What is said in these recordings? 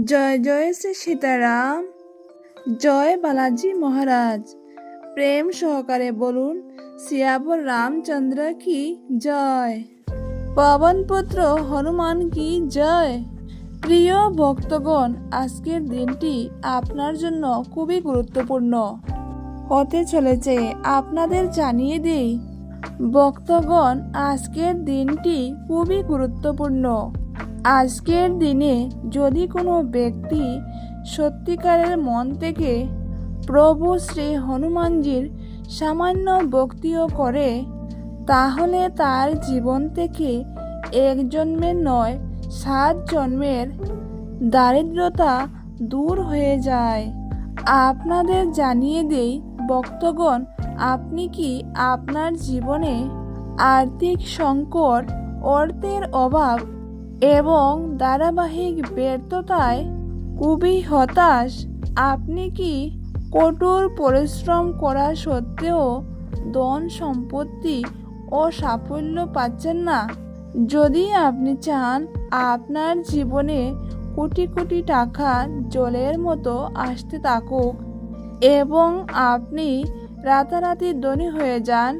জয় জয় শ্রী সীতারাম, জয় বালাজি মহারাজ। প্রেম সহকারে বলুন সিয়াবর রামচন্দ্র কি জয়, পবন পুত্র হনুমান কি জয়। প্রিয় ভক্তগণ, আজকের দিনটি আপনার জন্য খুবই গুরুত্বপূর্ণ হতে চলেছে। আপনাদের জানিয়ে দিই ভক্তগণ, আজকের দিনটি খুবই গুরুত্বপূর্ণ। আজকের দিনে যদি কোনো ব্যক্তি সত্যিকারের মন থেকে প্রভু শ্রী হনুমানজির সামান্য ভক্তিও করে, তাহলে তার জীবন থেকে এক জন্মের নয় 7 জন্মের দারিদ্রতা দূর হয়ে যায়। আপনাদের জানিয়ে দেই ভক্তগণ, আপনি কি আপনার জীবনে আর্থিক সংকট, অর্থের অভাব এবং ধারাবাহিক ব্যর্থতায় খুবই হতাশ? আপনি কি কঠোর পরিশ্রম করা সত্ত্বেও ধন সম্পত্তি ও সাফল্য পাচ্ছেন না? যদি আপনি চান আপনার জীবনে কোটি কোটি টাকা জলের মতো আসতে থাকুক এবং আপনি রাতারাতি ধনী হয়ে যান,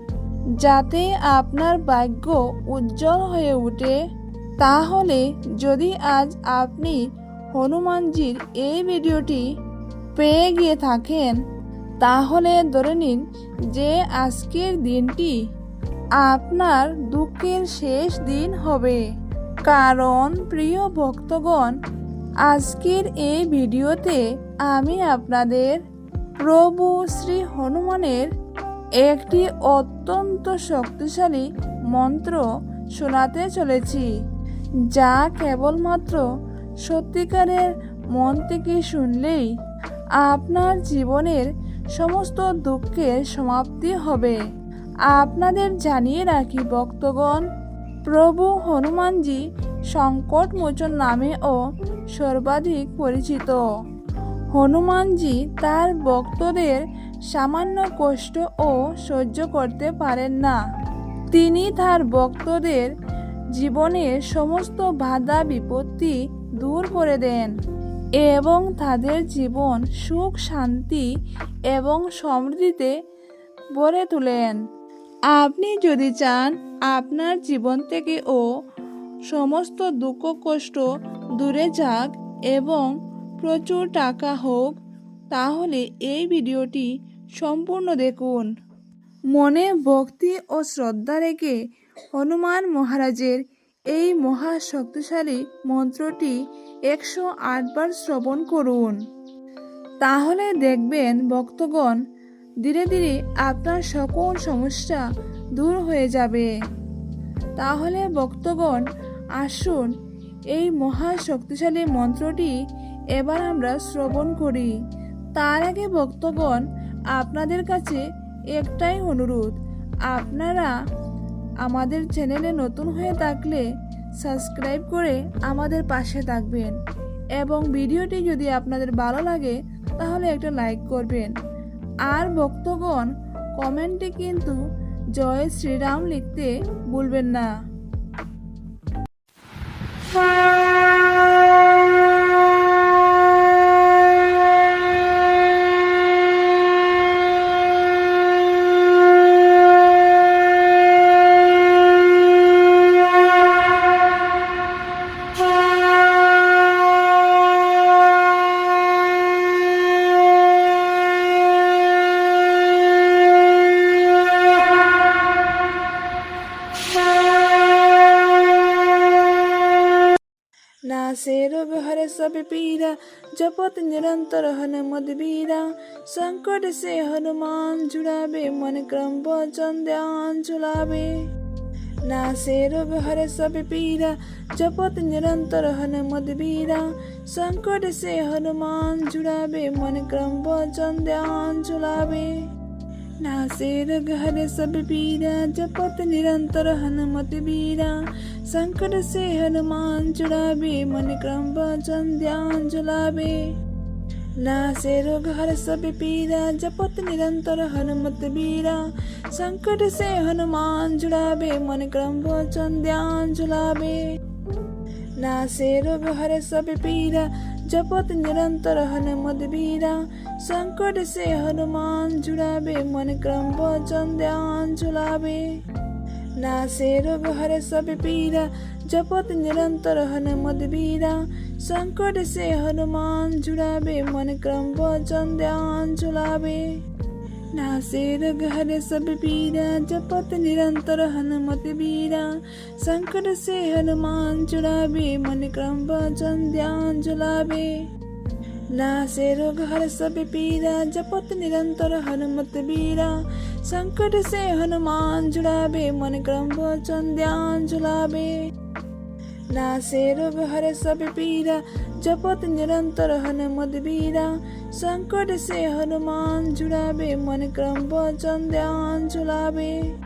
যাতে আপনার ভাগ্য উজ্জ্বল হয়ে ওঠে, তাহলে যদি আজ আপনি হনুমানজির এই ভিডিওটি পেয়ে গিয়ে থাকেন, তাহলে ধরে নিন যে আজকের দিনটি আপনার দুঃখের শেষ দিন হবে। কারণ প্রিয় ভক্তগণ, আজকের এই ভিডিওতে আমি আপনাদের প্রভু শ্রী হনুমানের একটি অত্যন্ত শক্তিশালী মন্ত্র শোনাতে চলেছি, যা কেবলমাত্র সত্যিকারের মন থেকে শুনলেই আপনার জীবনের সমস্ত দুঃখের সমাপ্তি হবে। আপনাদের জানিয়ে রাখি ভক্তগণ, প্রভু হনুমানজি সংকটমোচন নামেও সর্বাধিক পরিচিত। হনুমানজি তার ভক্তদের সামান্য কষ্টও সহ্য করতে পারেন না। তিনি তার ভক্তদের জীবনের সমস্ত বাধা বিপত্তি দূর করে দেন এবং তাদের জীবন সুখ, শান্তি এবং সমৃদ্ধিতে ভরে তোলেন। আপনি যদি চান আপনার জীবন থেকে সমস্ত দুঃখ কষ্ট দূরে যাক এবং প্রচুর টাকা হোক, তাহলে এই ভিডিওটি সম্পূর্ণ দেখুন। মনে ভক্তি ও শ্রদ্ধা রেখে হনুমান মহারাজের এই মহা শক্তিশালী মন্ত্রটি 108 বার শ্রবণ করুন। তাহলে দেখবেন ভক্তগণ, ধীরে ধীরে আপনার সকল সমস্যা দূর হয়ে যাবে। তাহলে ভক্তগণ, আসুন এই মহা শক্তিশালী মন্ত্রটি এবার আমরা শ্রবণ করি। তার আগে ভক্তগণ, আপনাদের কাছে একটাই অনুরোধ, আপনারা আমাদের চ্যানেলে নতুন হয়ে থাকলে সাবস্ক্রাইব করে আমাদের পাশে থাকবেন এবং ভিডিওটি যদি আপনাদের ভালো লাগে তাহলে একটা লাইক করবেন। আর ভক্তগণ, কমেন্টে কিন্তু জয় শ্রীরাম লিখতে ভুলবেন না। नासे रोग हरे सब पीरा, जपत निरंतर हनुमत बीरा। संकट से हनुमान छुड़ावे, मन क्रम वचन ध्यान चुलावे। नासे रोग हरे सब पीरा, जपत निरंतर हनुमत बीरा। संकट से हनुमान छुड़ावे, मन क्रम वचन ध्यान चुलावे। नासे रोग हरे सब पीरा, जपत निरंतर हनुमत बीरा। संकट से हनुमान छुड़ावे, मन क्रम वचन ध्यान चुलावे। नासे रोग हरे सब पीरा, जपत निरंतर हनुमत बीरा। संकट से हनुमान छुड़ावे, मन क्रम वचन ध्यान चुलावे। नासे रोग हरे सब पीरा, जपत निरंतर हनुमत बीरा। संकट से हनुमान छुड़ावे, मन क्रम वचन ध्यान झुलावे। नासे रोग हरे सब पीरा, जपत निरंतर हनुमत बीरा। संकट से हनुमान छुड़ावे, मन क्रम वचन ध्यान झुलावे। नासे रोग हरे सब पीरा, जपत निरंतर हनुमत बीरा। संकट से हनुमान छुड़ावे, मन क्रम वचन ध्यान झुलावे। नासे रोग हर सब पीरा, जपत निरंतर हनुमत बीरा। संकट से हनुमान छुड़ावे, मन क्रम वचन ध्यान झुलावे। नासे रोग हर सब पीरा, जपत निरंतर हनुमत बीरा। संकट से हनुमान छुड़ावे, मन क्रम वचन ध्यान झुलावे।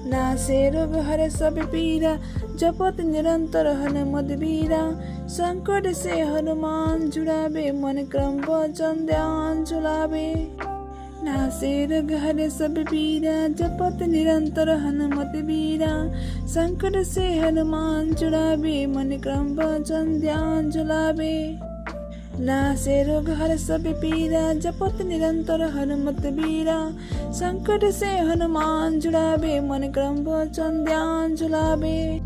नासे रोग हरे सब पीरा, जपत निरंतर हनुमत बीरा। संकट से हनुमान छुड़ावे, मन क्रम वचन ध्यान झुलावे। नासे रोग हरे सब पीरा, जपत निरंतर हनुमत बीरा। संकट से हनुमान छुड़ावे, मन क्रम वचन ध्यान झुलावे। नासे रोग हर सब पीरा, जपत निरंतर हनुमत बीरा। संकट से हनुमान छुड़ावे, मन क्रम वचन ध्यान झुलावे।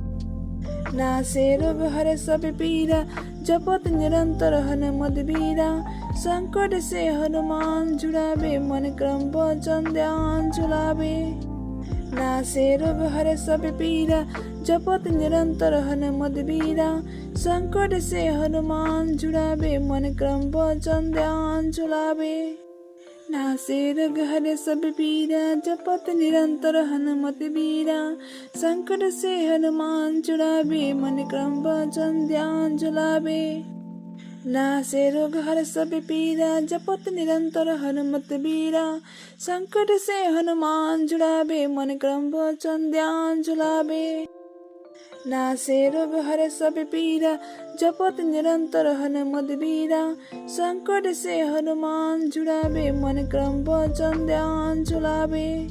नासे रोग हर सब पीरा, जपत निरंतर हनुमत बीरा। संकट से हनुमान छुड़ावे, मन क्रम वचन ध्यान झुलावे। नासे रोग हरे सब पीरा, जपत निरंतर हनुमत बीरा। संकट से हनुमान छुड़ावे, मन क्रम वचन ध्यान झुलावे। नासे रोग हरे सब पीरा, जपत निरंतर हनुमत बीरा। संकट से हनुमान छुड़ावे, मन क्रम वचन ध्यान झुलावे। नासे रोग हर सब पीरा, जपत निरंतर हनुमत बीरा। संकट से हनुमान छुड़ावे, मन क्रम वचन ध्यान झुलावे। नासे रोग हर सब पीरा, जपत निरंतर हनुमत बीरा। संकट से हनुमान छुड़ावे, मन क्रम वचन ध्यान झुलावे।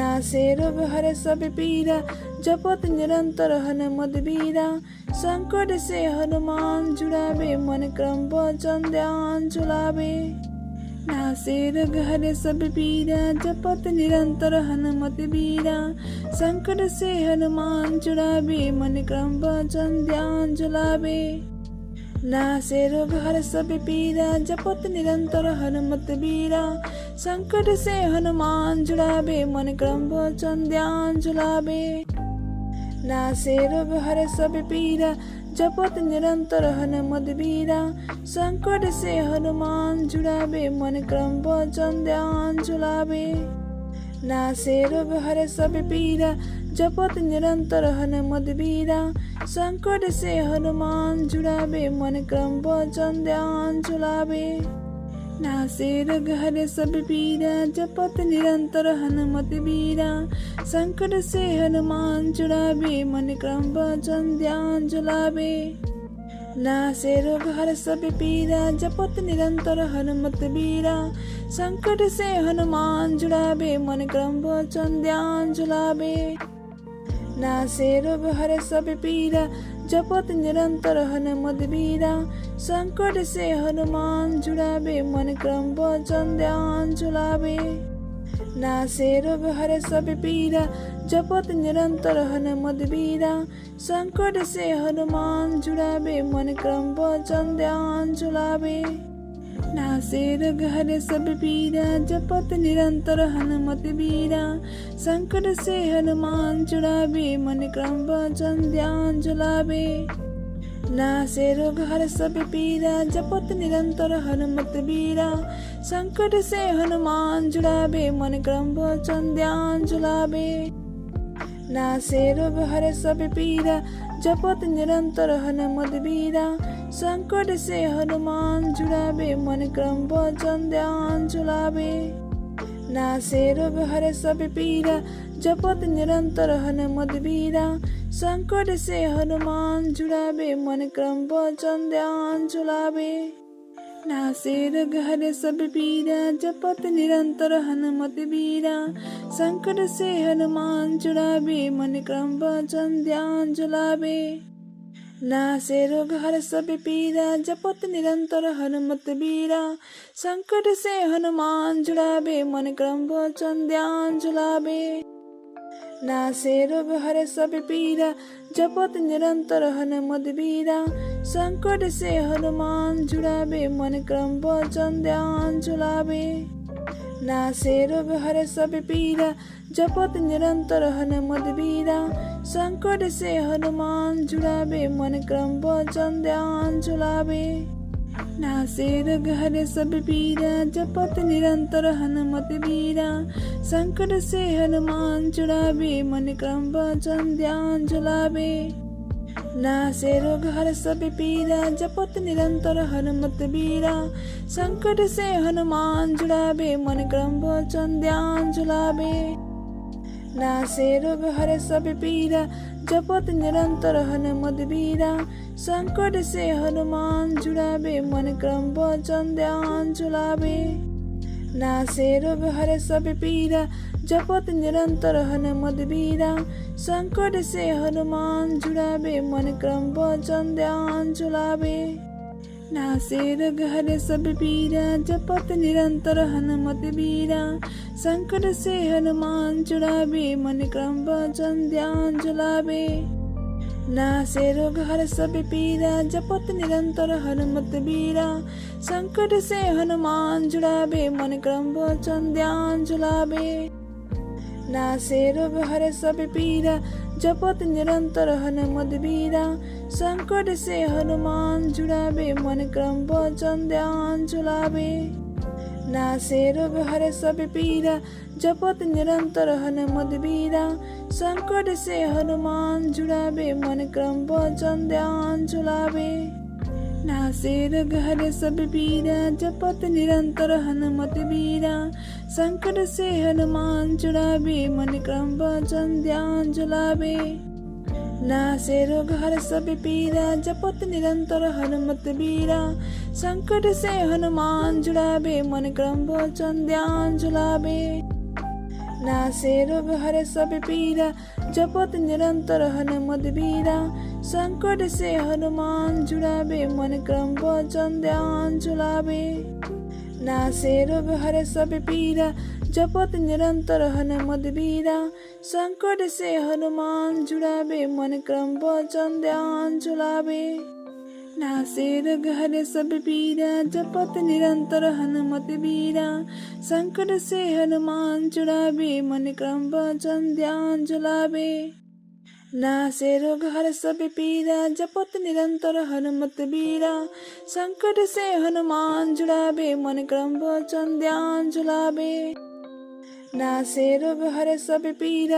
नासे रोग हरे सब पीरा, जपत निरंतर हनुमत बीरा। संकट से हनुमान छुड़ावे, मन क्रम वचन ध्यान झुलावे। नासे रोग हरे सब पीरा, जपत निरंतर हनुमत बीरा। संकट से हनुमान छुड़ावे, मन क्रम वचन ध्यान झुलावे। नासे रोग हर सब पीरा, जपत निरंतर हनुमत बीरा। संकट से हनुमान छुड़ावे, मन क्रम वचन ध्यान झुलावे। नासे रोग हर सब पीरा, जपत निरंतर हनुमत बीरा। संकट से हनुमान छुड़ावे, मन क्रम वचन ध्यान झुलावे। नासे रोग हरे सब पीरा, जपत निरंतर हनुमत बीरा। संकट से हनुमान छुड़ावे, मन क्रम वचन ध्यान झुलावे। नासे रोग हरे सब पीरा, जपत निरंतर हनुमत बीरा। संकट से हनुमान छुड़ावे, मन क्रम वचन ध्यान झुलावे। नासे रोग हर सब पीरा, जपत निरंतर हनुमत बीरा। संकट से हनुमान छुड़ावे, मन क्रम वचन ध्यान झुलावे। नासे रोग हर सब पीरा, जपत निरंतर हनुमत बीरा। संकट से हनुमान छुड़ावे, मन क्रम वचन ध्यान झुलावे। नासे रोग हरे सब पीरा, जपत निरंतर हनुमत बीरा। संकट से हनुमान छुड़ावे, मन क्रम वचन ध्यान झुलावे। नासे रोग हरे सब पीरा, जपत निरंतर हनुमत बीरा। संकट से हनुमान छुड़ावे, मन क्रम वचन ध्यान झुलावे। नासे रोग हर सब पीरा, जपत निरंतर हनुमत बीरा। संकट से हनुमान छुड़ावे, मन क्रम वचन ध्यान झुलावे। नासे रोग हर सब पीरा, जपत निरंतर हनुमत बीरा। संकट से हनुमान छुड़ावे, मन क्रम वचन ध्यान झुलावे। नासे रोग हरे सब पीरा, जपत निरंतर हनुमत बीरा। संकट से हनुमान छुड़ावे, मन क्रम वचन ध्यान झुलावे। नासे रोग हरे सब पीरा, जपत निरंतर हनुमत बीरा। संकट से हनुमान छुड़ावे, मन क्रम वचन ध्यान झुलावे। नासे रोग हर सब पीरा जपत निरंतर हनुमत बीरा। संकट से हनुमान जुड़ावे मन क्रम वचन ध्यान जुलावे। नासे रोग हर सब पीरा जपत निरंतर हनुमत बीरा। संकट से हनुमान जुड़ावे मन क्रम वचन ध्यान जुलावे। नासे रोग हर सब पीरा जपत निरंतर हनुमत बीरा। संकट से हनुमान जुड़ावे मन क्रम वचन ध्यान जुलावे। नासे रोग हर सब पीरा जपत निरंतर हनुमत बीरा। संकट से हनुमान जुड़ावे मन क्रम वचन ध्यान जुलावे। नासे रोग हर सब पीरा जपत निरंतर हनुमत बीरा। संकट से हनुमान जुड़ावे मन क्रम वचन ध्यान जुलावे। नासे रोग हर सब पीरा जपत निरंतर हनुमत बीरा। संकट से हनुमान जुड़ावे मन क्रम वचन ध्यान जुलावे। नासे रोग हर सब पीरा जपत निरंतर हनुमत बीरा। संकट से हनुमान जुड़ावे मन क्रम वचन ध्यान जुलावे। नासे रोग हर सब पीरा जपत निरंतर हनुमत बीरा। संकट से हनुमान जुड़ावे मन क्रम वचन ध्यान जुलावे। नासे रोग हर सब पीरा जपत निरंतर हनुमत बीरा। संकट से हनुमान जुड़ावे मन क्रम वचन ध्यान जुलावे। नासे रोग हर सब पीरा जपत निरंतर हनुमत बीरा। संकट से हनुमान जुड़ावे मन क्रम वचन ध्यान जुलावे। नासे रोग हर सब पीरा जपत निरंतर हनुमत बीरा। संकट से हनुमान जुड़ावे मन क्रम वचन ध्यान जुलावे। नासे रोग हर सब पीरा जपत निरंतर हनुमत बीरा। संकट से हनुमान जुड़ावे मन क्रम वचन ध्यान जुलावे। नासे रोग हर सब पीरा जपत निरंतर हनुमत बीरा। संकट से हनुमान जुड़ावे मन क्रम वचन ध्यान जुलावे। नासे रोग हर सब पीरा जपत निरंतर हनुमत बीरा। संकट से हनुमान जुड़ावे मन क्रम वचन ध्यान जुलावे। नासे रोग हर सब पीरा जपत निरंतर हनुमत बीरा। संकट से हनुमान जुड़ावे मन क्रम वचन ध्यान जुलावे। नासे रोग हर सब पीरा जपत निरंतर हनुमत बीरा। संकट से हनुमान जुड़ावे मन क्रम वचन ध्यान जुलावे। नासे रोग हर सब पीरा जपत निरंतर हनुमत बीरा। संकट से हनुमान जुड़ावे मन क्रम वचन ध्यान जुलावे। नासे रोग हर सब पीरा जपत निरंतर हनुमत बीरा। संकट से हनुमान जुड़ावे मन क्रम वचन ध्यान जुलावे। नासे रोग हर सब पीरा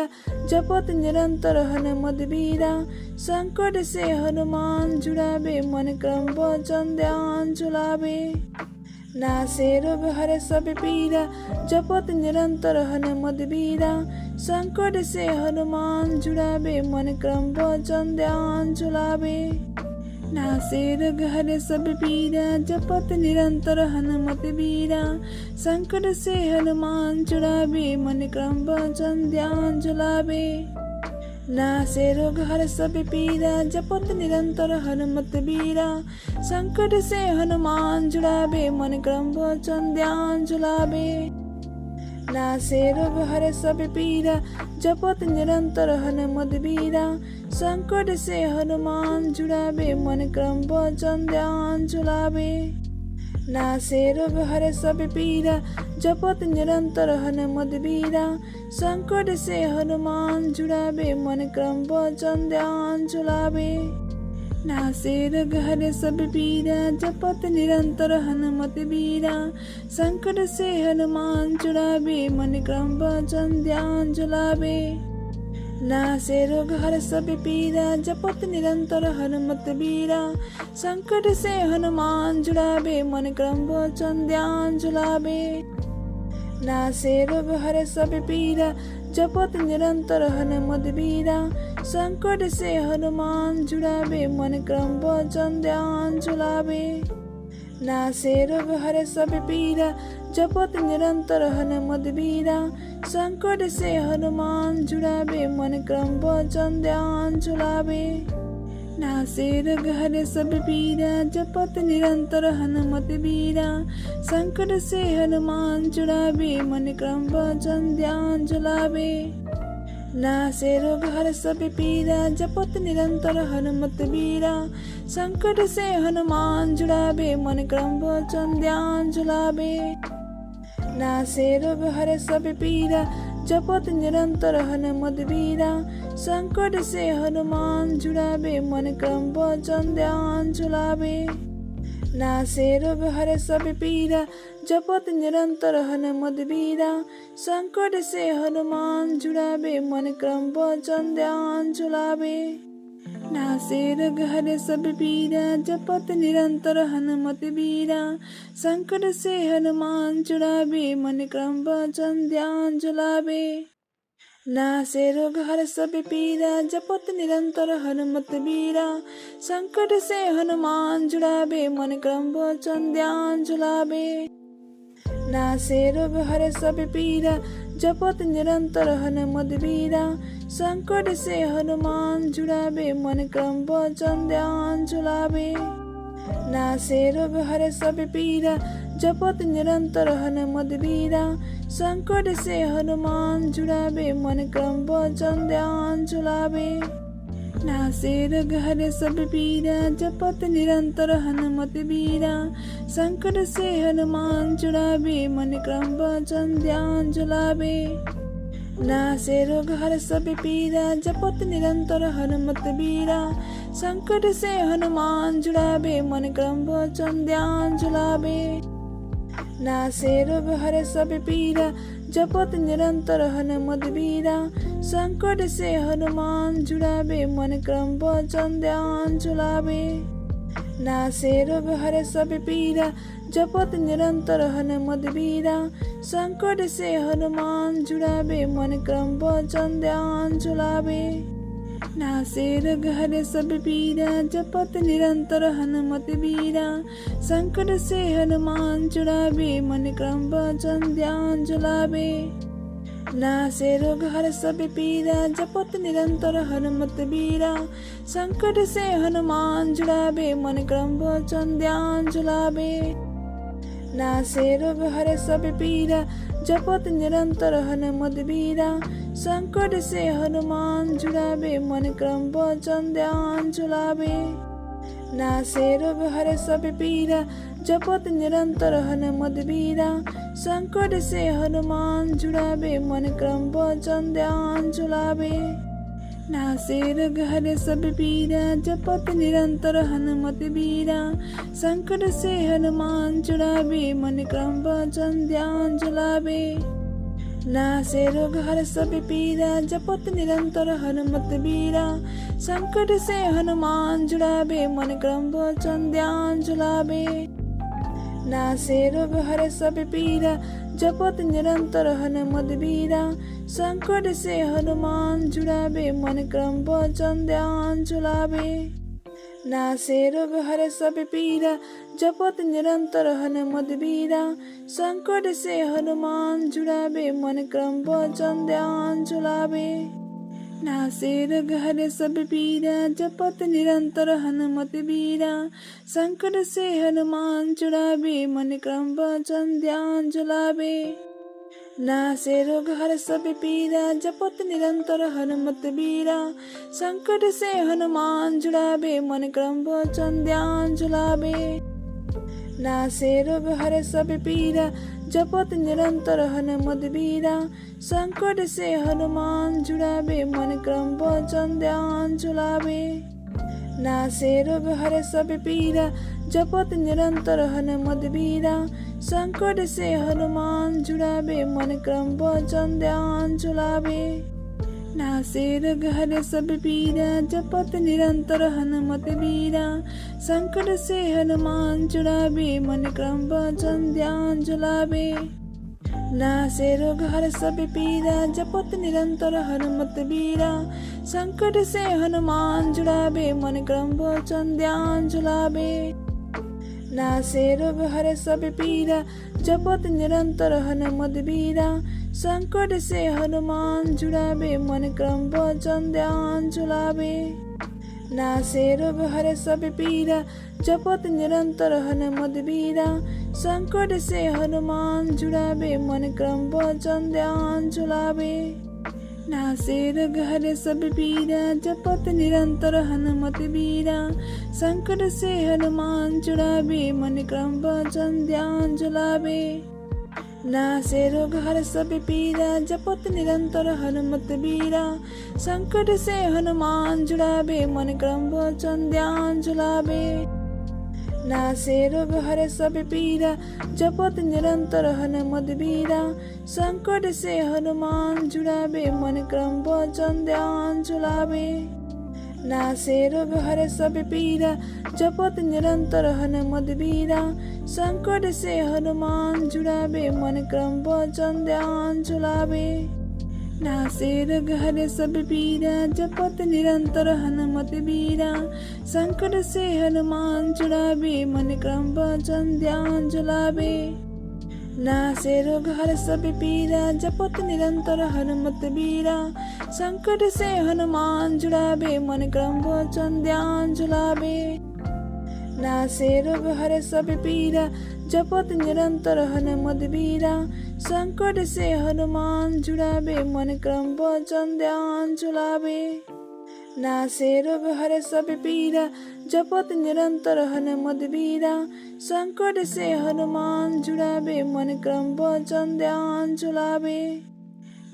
जपत निरंतर हनुमत बीरा। संकट से हनुमान जुड़ावे मन क्रम वचन ध्यान जुलावे। नासे रोग हर सब पीरा जपत निरंतर हनुमत बीरा। संकट से हनुमान जुड़ावे मन क्रम वचन ध्यान जुलावे। नासे रोग हर सब पीरा जपत निरंतर हनुमत बीरा। संकट से हनुमान जुड़ावे मन क्रम वचन ध्यान जुलावे। नासे रोग हर सब पीरा जपत निरंतर हनुमत बीरा। संकट से हनुमान जुड़ावे मन क्रम वचन ध्यान जुलावे। नासे रोग हर सब पीरा जपत निरंतर हनुमत बीरा। संकट से हनुमान जुड़ावे मन क्रम वचन ध्यान जुलावे। नासे रोग हर सब पीरा जपत निरंतर हनुमत बीरा। संकट से हनुमान जुड़ावे मन क्रम वचन ध्यान जुलावे। नासे रोग हर सब पीरा जपत निरंतर हनुमत बीरा। संकट से हनुमान जुड़ावे मन क्रम वचन ध्यान जुलावे। नासे रोग हर सब पीरा जपत निरंतर हनुमत बीरा। संकट से हनुमान जुड़ावे मन क्रम वचन ध्यान जुलावे। नासे रोग हर सब पीरा जपत निरंतर हनुमत बीरा। संकट से हनुमान जुड़ावे मन क्रम वचन ध्यान जुलावे। नासे रोग हरे सब पीरा जपत निरंतर हनुमत बीरा। संकट से हनुमान छुड़ावे मन क्रम वचन ध्यान झुलावे। नासे रोग हर सब पीरा जपत निरंतर हनुमत बीरा। संकट से हनुमान छुड़ावे मन क्रम वचन ध्यान झुलावे। नासे रोग हर सब पीरा जपत निरंतर हनुमत बीरा। संकट से हनुमान छुड़ावे मन क्रम वचन ध्यान झुलावे। नासे रोग हर सब पीरा जपत निरंतर हनुमत बीरा। संकट से हनुमान छुड़ावे मन क्रम वचन ध्यान झुलावे। नासे रोग हर सब पीरा जपत निरंतर हनुमत बीरा। संकट से हनुमान छुड़ावे मन क्रम वचन ध्यान झुलावे। नासे रोग हर सब पीरा जपत निरंतर हनुमत बीरा। संकट से हनुमान छुड़ावे मन क्रम वचन ध्यान झुलावे। नासे रोग हर सब पीरा जपत निरंतर हनुमत बीरा। संकट से हनुमान छुड़ावे मन क्रम वचन ध्यान झुलावे। नासे रोग हर सब पीरा जपत निरंतर हनुमत बीरा। संकट से हनुमान छुड़ावे मन क्रम वचन ध्यान झुलावे। नासे रोग हर सब पीरा जपत निरंतर हनुमत बीरा। संकट से हनुमान छुड़ावे मन क्रम वचन ध्यान झुलावे। नासे रोग हर सब पीरा जपत निरंतर हनुमत बीरा। संकट से हनुमान छुड़ावे मन क्रम वचन ध्यान झुलावे। नासे रोग हर सब पीरा जपत निरंतर हनुमत बीरा। संकट से हनुमान छुड़ावे मन क्रम वचन ध्यान झुलावे। नासे रोग हर सब पीरा जपत निरंतर हनुमत बीरा। संकट से हनुमान छुड़ावे मन क्रम वचन ध्यान झुलावे। नासे रोग हर सब पीरा जपत निरंतर हनुमत बीरा। संकट से हनुमान छुड़ावे मन क्रम वचन ध्यान झुलावे। नासे रोग हर सब पीरा जपत निरंतर हनुमत बीरा। संकट से हनुमान छुड़ावे मन क्रम वचन ध्यान झुलावे। नासे रोग हर सब पीरा जपत निरंतर हनुमत बीरा। संकट से हनुमान छुड़ावे मन क्रम वचन ध्यान झुलावे। नासे रोग हर सब पीरा जपत निरंतर हनुमत बीरा। संकट से हनुमान छुड़ावे मन क्रम वचन ध्यान झुलावे। नासे रोग हर सब पीरा जपत निरंतर हनुमत बीरा। संकट से हनुमान छुड़ावे मन क्रम वचन ध्यान झुलावे। नासे रोग हर सब पीरा जपत निरंतर हनुमत बीरा। संकट से हनुमान छुड़ावे मन क्रम वचन ध्यान झुलावे। नासे रोग हर सब पीरा जपत निरंतर हनुमत बीरा। संकट से हनुमान छुड़ावे मन क्रम वचन ध्यान झुलावे। नासे रोग हर सब पीरा जपत निरंतर हनुमत बीरा। संकट से हनुमान छुड़ावे मन क्रम वचन ध्यान झुलावे। नासे रोग हर सब पीरा जपत निरंतर हनुमत बीरा। संकट से हनुमान छुड़ावे मन क्रम वचन ध्यान झुलावे। नासे रोग हर सब पीरा जपत निरंतर हनुमत बीरा। संकट से हनुमान छुड़ावे मन क्रम वचन ध्यान झुलावे। नासे रोग हर सब पीरा जपत निरंतर हनुमत बीरा। संकट से हनुमान छुड़ावे मन क्रम वचन ध्यान झुलावे। नासे रोग हर सब पीरा जपत निरंतर हनुमत बीरा। संकट से हनुमान छुड़ावे मन क्रम वचन ध्यान झुलावे। नासे रोग हर सब पीरा जपत निरंतर हनुमत बीरा। संकट से हनुमान छुड़ावे मन क्रम वचन ध्यान झुलावे। नासे रोग हर सब पीरा जपत निरंतर हनुमत बीरा। संकट से हनुमान छुड़ावे मन क्रम वचन ध्यान झुलावे। नासे रोग हर सब पीरा जपत निरंतर हनुमत बीरा। संकट से हनुमान छुड़ावे मन क्रम वचन ध्यान झुलावे। नासे रोग हरे सब पीरा जपत निरंतर हनुमत बीरा। संकट से हनुमान जुड़ावे मन क्रम वचन ध्यान चुलावे। नासे रोग हरे सब पीरा जपत निरंतर हनुमत बीरा। संकट से हनुमान जुड़ावे मन क्रम वचन ध्यान चुलावे। नासे रोग हर सब पीरा जपत निरंतर हनुमत बीरा। संकट से हनुमान जुड़ावे मन क्रम वचन ध्यान चुलावे। नासे रोग हर सब पीरा जपत निरंतर हनुमत बीरा। संकट से हनुमान जुड़ावे मन क्रम वचन ध्यान चुलावे। नासे रोग हर सब पीरा जपत निरंतर हनुमत बीरा। संकट से हनुमान जुड़ावे मन क्रम वचन ध्यान चुलावे। नासे रोग हर सब पीरा जपत निरंतर हनुमत बीरा। संकट से हनुमान जुड़ावे मन क्रम वचन ध्यान चुलावे। नासे रोग हर सब पीरा जपत निरंतर हनुमत बीरा। संकट से हनुमान जुड़ावे मन क्रम वचन ध्यान चुलावे। नासे रोग हर सब पीरा जपत निरंतर हनुमत बीरा। संकट से हनुमान जुड़ावे मन क्रम वचन ध्यान चुलावे। नासे रोग हर सब पीरा जपत निरंतर हनुमत बीरा। संकट से हनुमान जुड़ावे मन क्रम वचन ध्यान चुलावे।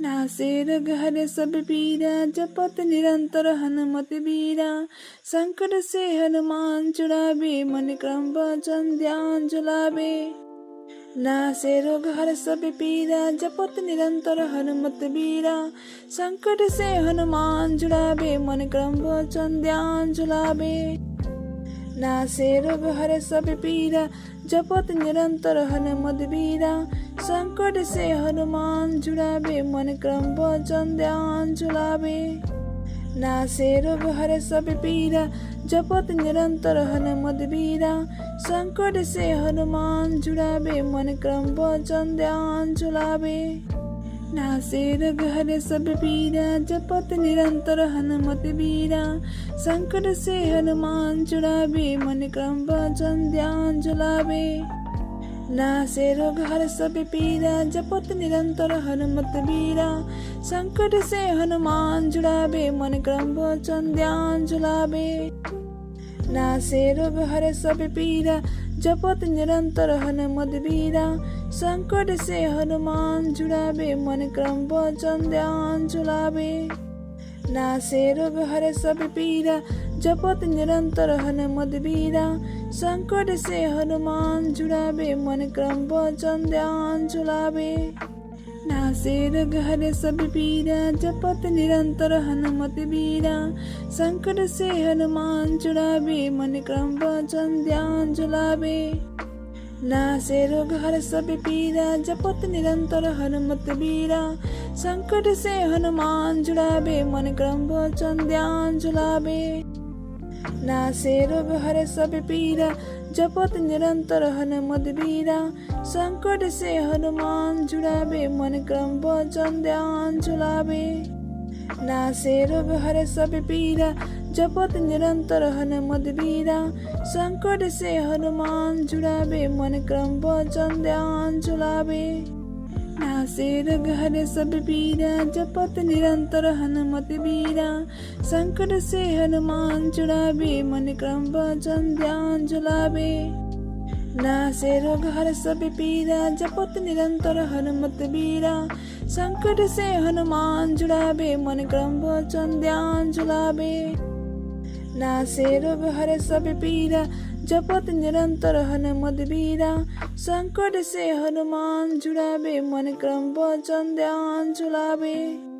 नासे रोग हर सब पीरा जपत निरंतर हनुमत बीरा। संकट से हनुमान जुड़ावे मन क्रम वचन ध्यान चुलावे। नासे रोग हर सब पीरा जपत निरंतर हनुमत बीरा। संकट से हनुमान जुड़ावे मन क्रम वचन ध्यान चुलावे। नासे रोग हर सब पीरा जपत निरंतर हनुमत बीरा। संकट से हनुमान जुड़ावे मन क्रम वचन ध्यान चुलावे। नासे रोग हर सब पीरा जपत निरंतर हनुमत बीरा। संकट से हनुमान जुड़ावे मन क्रम वचन ध्यान चुलावे। नासे रोग हर सब पीरा जपत निरंतर हनुमत बीरा। संकट से हनुमान जुड़ावे मन क्रम वचन ध्यान चुलावे। नासे रोग हर सब पीरा जपत निरंतर हनुमत बीरा। संकट से हनुमान जुड़ावे मन क्रम वचन ध्यान चुलावे। नासे रोग हर सब पीरा जपत निरंतर हनुमत बीरा। संकट से हनुमान जुड़ावे मन क्रम वचन ध्यान चुलावे। नासे रोग हर सब पीरा जपत निरंतर हनुमत बीरा। संकट से हनुमान जुड़ावे मन क्रम वचन ध्यान चुलावे। नासे रोग हर सब पीरा जपत निरंतर हनुमत बीरा। संकट से हनुमान जुड़ावे मन क्रम वचन ध्यान चुलावे। नासे रोग हर सब पीरा जपत निरंतर हनुमत बीरा। संकट से हनुमान जुड़ावे मन क्रम वचन ध्यान चुलावे। नासे रोग हर सब पीरा जपत निरंतर हनुमत बीरा। संकट से हनुमान जुड़ावे मन क्रम वचन ध्यान चुलावे। नासे रोग हर सब पीरा जपत निरंतर हनुमत बीरा। संकट से हनुमान जुड़ावे मन क्रम वचन ध्यान चुलावे। नासे रोग हर सब पीरा जपत निरंतर हनुमत बीरा। संकट से हनुमान जुड़ावे मन क्रम वचन ध्यान चुलावे। नासे रोग हर सब पीरा जपत निरंतर हनुमत बीरा। संकट से हनुमान जुड़ावे मन क्रम वचन ध्यान चुलावे। नासे रोग हर सब पीरा जपत निरंतर हनुमत बीरा। संकट से हनुमान जुड़ावे मन क्रम वचन ध्यान चुलावे।